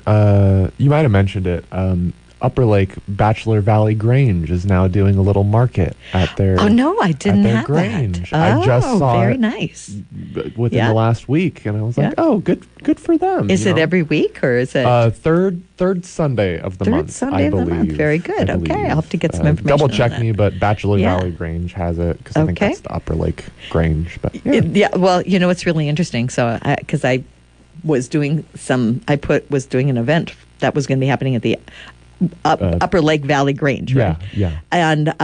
you might have mentioned it, Upper Lake Bachelor Valley Grange is now doing a little market at their Oh, no, I didn't have Grange. that. I just saw very it nice. within the last week, and I was like, oh, good for them. Is it every week, or is it? Third Sunday of the month, Sunday I of the believe. month. Very good. I Okay, believe. I'll have to get some information Double on check that. me, but Bachelor Yeah. Valley Grange has it, because I think that's the Upper Lake Grange. But Well, it's really interesting. So, because I was doing was doing an event that was going to be happening at the Upper Lake Valley Grange, right? Yeah. And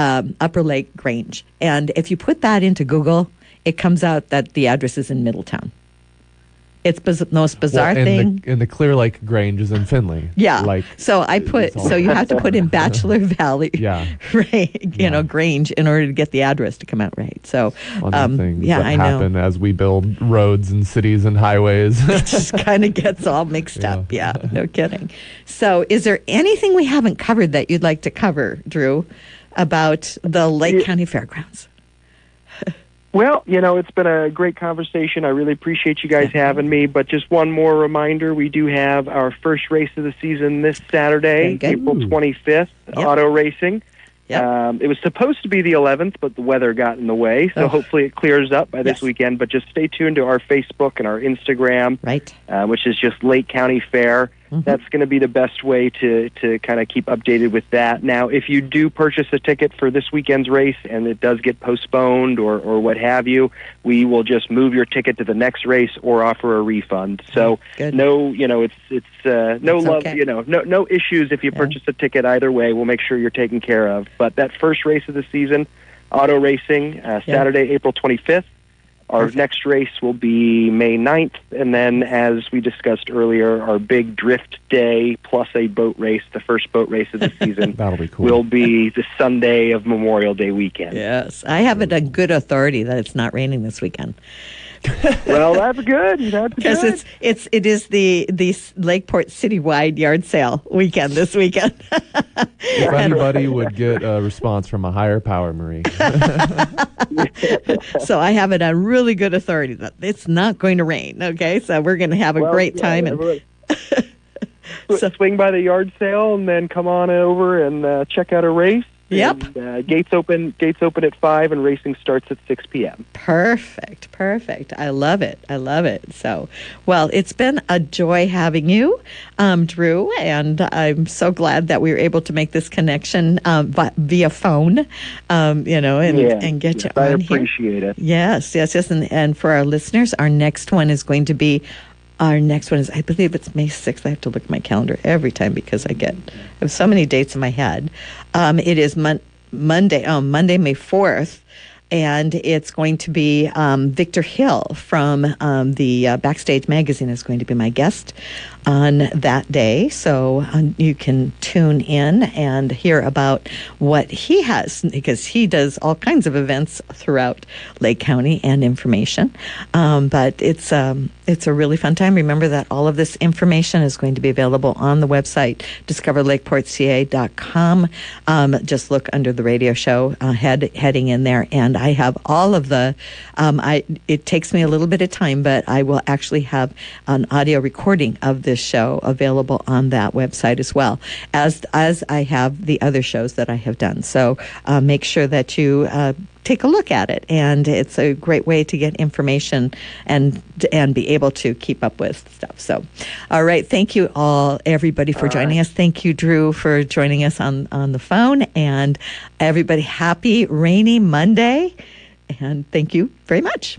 Upper Lake Grange. And if you put that into Google, it comes out that the address is in Middletown. It's the most bizarre thing. And the Clear Lake Grange is in Finley. Yeah. So you have to put in Bachelor Valley, right? Grange, in order to get the address to come out right. So, things that I know. happen as we build roads and cities and highways. It just kind of gets all mixed up. Yeah, no kidding. So, is there anything we haven't covered that you'd like to cover, Drew, about the Lake County Fairgrounds? Well, it's been a great conversation. I really appreciate you guys having me. But just one more reminder, we do have our first race of the season this Saturday, April 25th, auto racing. Yep. It was supposed to be the 11th, but the weather got in the way. So hopefully it clears up by this weekend. But just stay tuned to our Facebook and our Instagram, which is just Lake County Fair. Mm-hmm. That's going to be the best way to kind of keep updated with that. Now, if you do purchase a ticket for this weekend's race and it does get postponed or what have you, we will just move your ticket to the next race or offer a refund. So no issues if you purchase a ticket either way. We'll make sure you're taken care of. But that first race of the season, auto racing, Saturday, April 25th. Our next race will be May 9th, and then, as we discussed earlier, our big drift day plus a boat race, the first boat race of the season, That'll be cool. will be the Sunday of Memorial Day weekend. Yes, I have it on good authority that it's not raining this weekend. Well, that's good. Because it is the Lakeport citywide yard sale weekend this weekend. If anybody would get a response from a higher power, Marie. So I have it on really good authority that it's not going to rain. Okay, so we're going to have a great time. So swing by the yard sale and then come on over and check out a race. Yep. And, gates open at 5 and racing starts at 6 p.m. Perfect. I love it. So, well, it's been a joy having you, Drew, and I'm so glad that we were able to make this connection via phone, and get you on here. I appreciate it. Yes. And for our listeners, our next one is, I believe it's May 6th. I have to look at my calendar every time because I have so many dates in my head. It is Monday, May 4th. and it's going to be Victor Hill from the Backstage Magazine is going to be my guest on that day. So you can tune in and hear about what he has, because he does all kinds of events throughout Lake County and information. But it's a really fun time. Remember that all of this information is going to be available on the website, discoverlakeportca.com. Just look under the radio show heading in there, and I have all of the. It takes me a little bit of time, but I will actually have an audio recording of this show available on that website as well as I have the other shows that I have done. So make sure that you take a look at it, and it's a great way to get information and be able to keep up with stuff. So, all right, thank you everybody for joining us. Thank you, Drew, for joining us on the phone, and everybody, happy rainy Monday, and thank you very much.